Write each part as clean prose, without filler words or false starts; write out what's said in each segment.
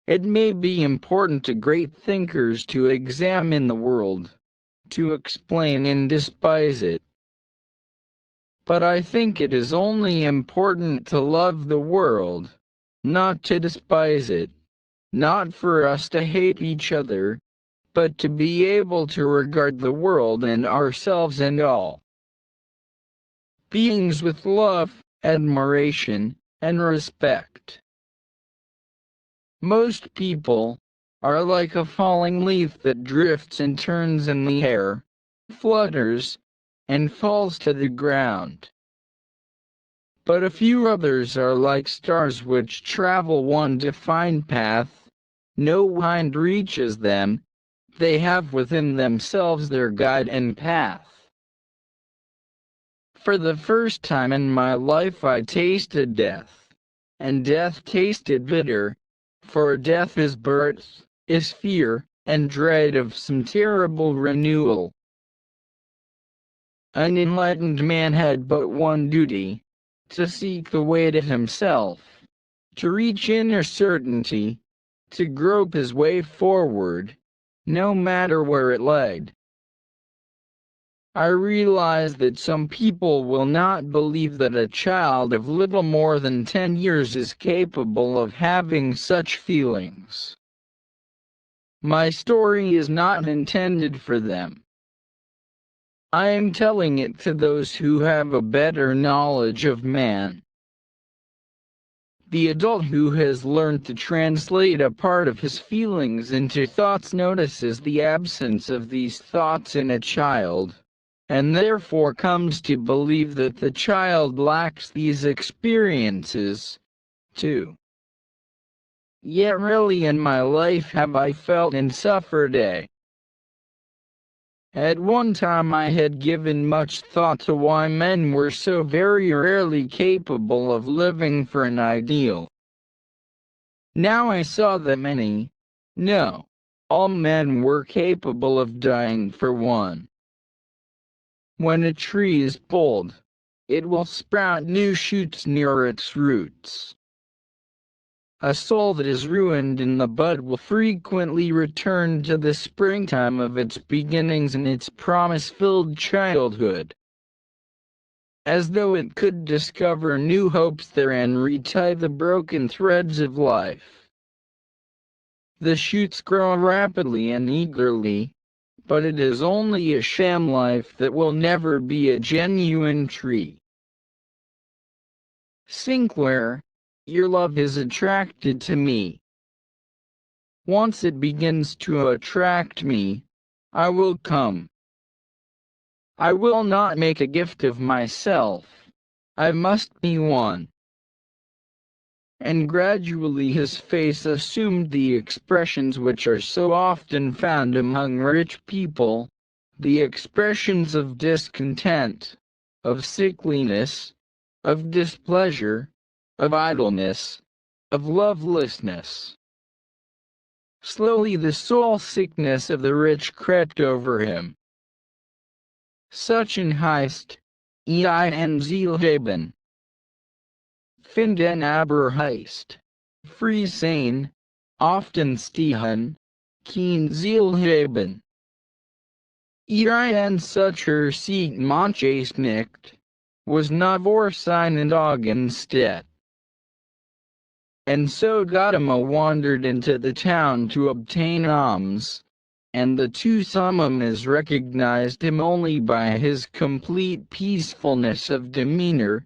It may be important to great thinkers to examine the world, to explain and despise it. But I think it is only important to love the world, not to despise it, not for us to hate each other, but to be able to regard the world and ourselves and all beings with love, admiration, and respect. Most people are like a falling leaf that drifts and turns in the air, flutters, and falls to the ground. But a few others are like stars which travel one defined path. No wind reaches them, they have within themselves their guide and path. For the first time in my life I tasted death, and death tasted bitter, for death is birth, is fear, and dread of some terrible renewal. An enlightened man had but one duty, to seek the way to himself, to reach inner certainty, to grope his way forward, no matter where it led. I realize that some people will not believe that a child of little more than 10 years is capable of having such feelings. My story is not intended for them. I am telling it to those who have a better knowledge of man. The adult who has learned to translate a part of his feelings into thoughts notices the absence of these thoughts in a child, and therefore comes to believe that the child lacks these experiences, too. Yet rarely in my life have I felt and suffered At one time I had given much thought to why men were so very rarely capable of living for an ideal. Now I saw that many, no, all men were capable of dying for one. When a tree is pulled, it will sprout new shoots near its roots. A soul that is ruined in the bud will frequently return to the springtime of its beginnings and its promise-filled childhood, as though it could discover new hopes there and retie the broken threads of life. The shoots grow rapidly and eagerly, but it is only a sham life that will never be a genuine tree. Sinclair, your love is attracted to me. Once it begins to attract me, I will come. I will not make a gift of myself. I must be one. And gradually his face assumed the expressions which are so often found among rich people, the expressions of discontent, of sickliness, of displeasure, of idleness, of lovelessness. Slowly the soul sickness of the rich crept over him. Such an heist, ein Zielheben. Finden aber heist. Free sein, often stehen, kein Zielheben. Ein sucher sieht manches nicht, was not vor seinen Augen steht. And so Gautama wandered into the town to obtain alms, and the two Samanas recognized him only by his complete peacefulness of demeanor,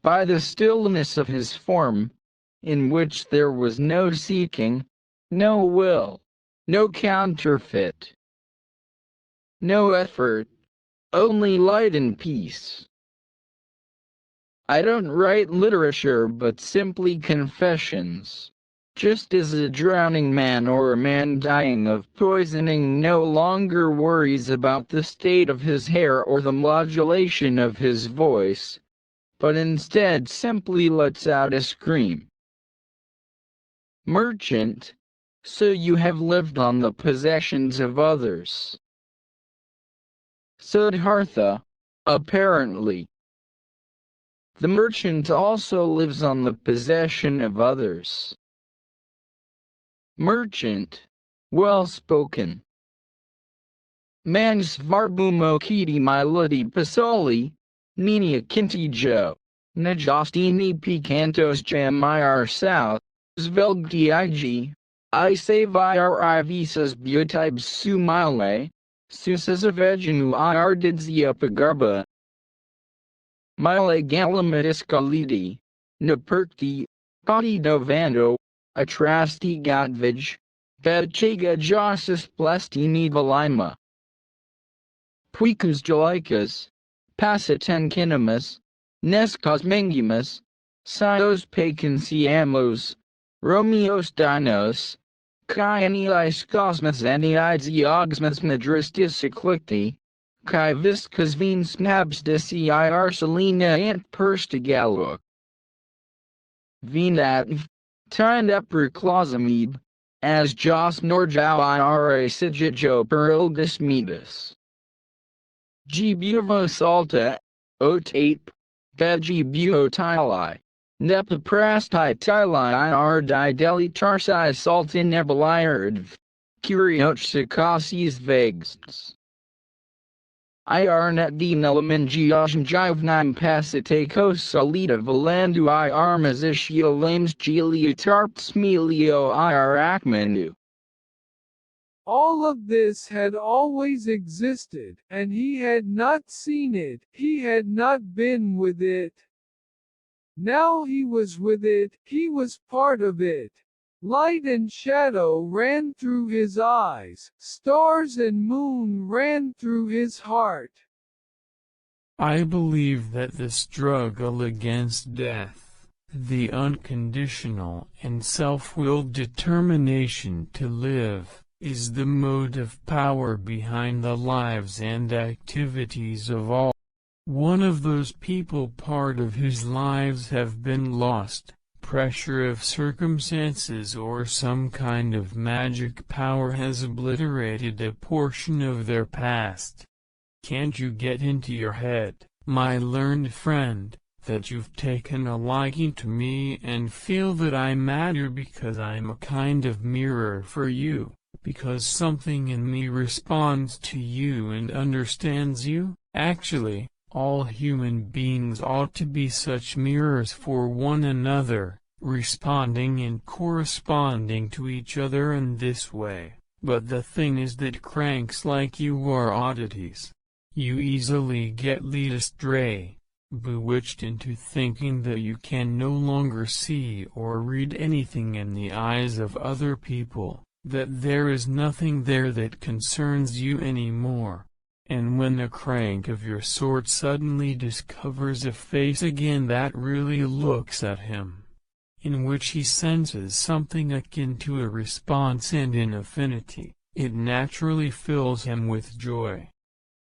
by the stillness of his form, in which there was no seeking, no will, no counterfeit, no effort, only light and peace. I don't write literature but simply confessions. Just as a drowning man or a man dying of poisoning no longer worries about the state of his hair or the modulation of his voice, but instead simply lets out a scream. Merchant, so you have lived on the possessions of others. Siddhartha, apparently. The merchant also lives on the possession of others. merchant, well-spoken. Man svarbumo kiti miladi pasoli, nini akinti jo, najostini picantos jamir south, svelgti ig, I save ir visas butibes sumile, susas aveginu ir didzia pagarba. Mile galamidiskalidi, naperti, kati dovando, atrasti gatvij, vedchega josis plestini valima. Puicus joicas, pasitenkinimus, nescos mengimus, sios paconsiamos, Romeos dinos, kai aniis cosmos aniides eogsmas madristis eclicti, kai viscas veen snabs disi arselina ant perstigaluk. Venat, tind upper clausamib, as jos norjau ira sigijo per ilgus metus. Gibuvo salta, otape, vegi buotili, nepaprasti tili ir dideli tarsi saltin nebelird, curiochsikasis vegs. Ir net dinelamingiosn jivnim pasitakos solida valandu ir mazishio lames geliotarps melio ir akmenu. All of this had always existed, and he had not seen it, he had not been with it. Now he was with it, he was part of it. Light and shadow ran through his eyes, stars and moon ran through his heart. I believe that the struggle against death, the unconditional and self-willed determination to live, is the motive power behind the lives and activities of all. One of those people part of whose lives have been lost, pressure of circumstances or some kind of magic power has obliterated a portion of their past. Can't you get into your head, my learned friend, that you've taken a liking to me and feel that I matter because I'm a kind of mirror for you? Because something in me responds to you and understands you? Actually, all human beings ought to be such mirrors for one another, responding and corresponding to each other in this way. But the thing is that cranks like you are oddities. You easily get led astray, bewitched into thinking that you can no longer see or read anything in the eyes of other people, that there is nothing there that concerns you anymore. And when a crank of your sort suddenly discovers a face again that really looks at him, in which he senses something akin to a response and an affinity, it naturally fills him with joy.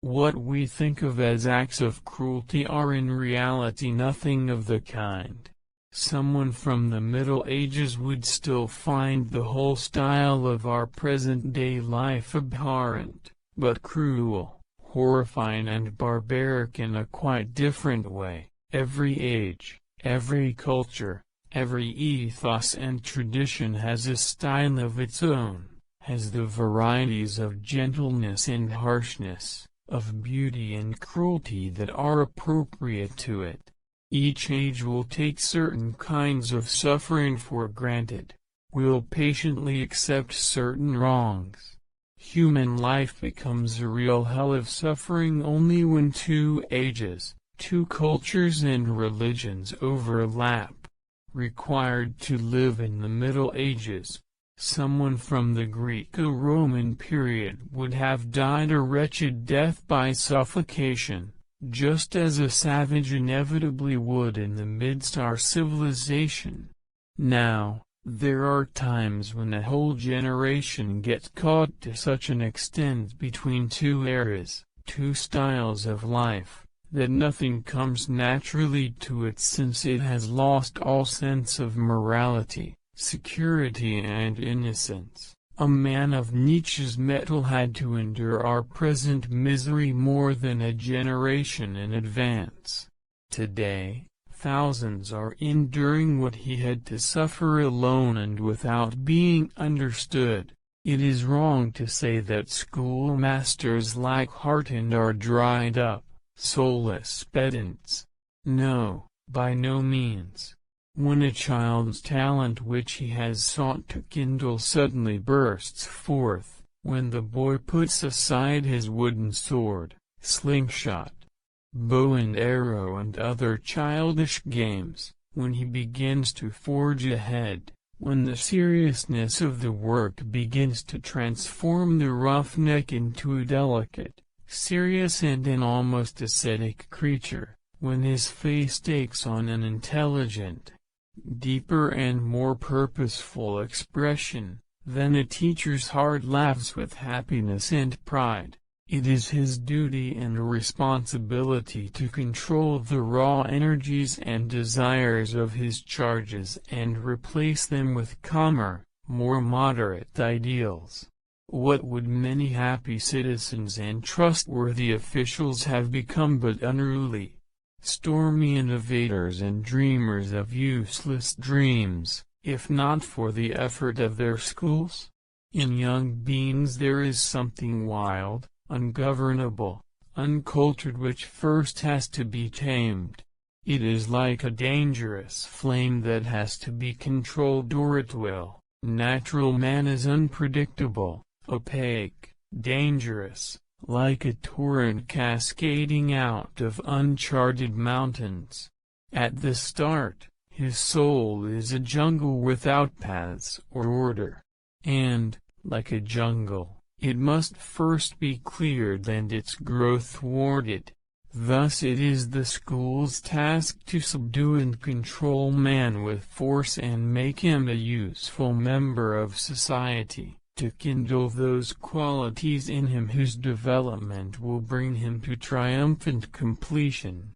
What we think of as acts of cruelty are in reality nothing of the kind. Someone from the Middle Ages would still find the whole style of our present-day life abhorrent, but cruel, horrifying and barbaric in a quite different way. Every age, every culture, every ethos and tradition has a style of its own, has the varieties of gentleness and harshness, of beauty and cruelty that are appropriate to it. Each age will take certain kinds of suffering for granted, will patiently accept certain wrongs. Human life becomes a real hell of suffering only when two ages, two cultures and religions overlap. Required to live in the Middle Ages, someone from the Greco-Roman period would have died a wretched death by suffocation, just as a savage inevitably would in the midst of our civilization. Now, there are times when a whole generation gets caught to such an extent between two eras, two styles of life, that nothing comes naturally to it since it has lost all sense of morality, security and innocence. A man of Nietzsche's mettle had to endure our present misery more than a generation in advance. Today, Thousands are enduring what he had to suffer alone and without being understood. It is wrong to say that schoolmasters lack heart and are dried up, soulless pedants. No, by no means. When a child's talent which he has sought to kindle suddenly bursts forth, when the boy puts aside his wooden sword, slingshot, bow and arrow and other childish games, when he begins to forge ahead, when the seriousness of the work begins to transform the roughneck into a delicate, serious and an almost ascetic creature, when his face takes on an intelligent, deeper and more purposeful expression, then a teacher's heart laughs with happiness and pride. It is his duty and responsibility to control the raw energies and desires of his charges and replace them with calmer, more moderate ideals. What would many happy citizens and trustworthy officials have become but unruly, stormy innovators and dreamers of useless dreams, if not for the effort of their schools? In young beings there is something wild, ungovernable, uncultured which first has to be tamed. It is like a dangerous flame that has to be controlled or it will. Natural man is unpredictable, opaque, dangerous, like a torrent cascading out of uncharted mountains. At the start, his soul is a jungle without paths or order. And, like a jungle, it must first be cleared and its growth thwarted. Thus it is the school's task to subdue and control man with force and make him a useful member of society, to kindle those qualities in him whose development will bring him to triumphant completion.